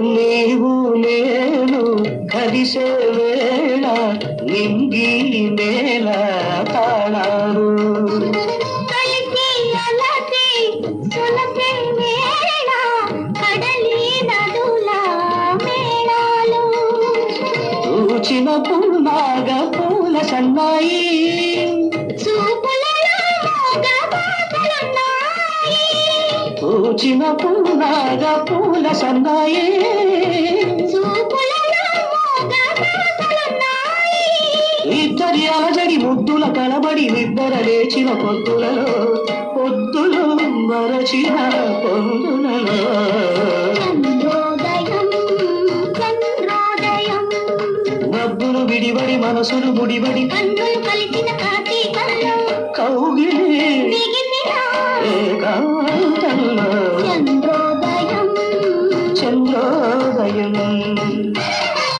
నీవు నేను కలిసే వేళ నింగి నేల తాళాలు పూచిన పున్నాగ పూల సన్నాయి పూచిన పున్నాగ పూల సన్నాయి ఇద్దరి అలజడి ముద్దుల కలబడి నిద్ర లేచిన పొద్దులలో పొద్దులు మరచిన పొందులలో మబ్బులు విడిబడి మనసులు ముడిబడి కన్నులు కలిసిన కార్తీకంలో కౌగిలి ఏకాంతంలో చంద్రోదయం చంద్రోదయం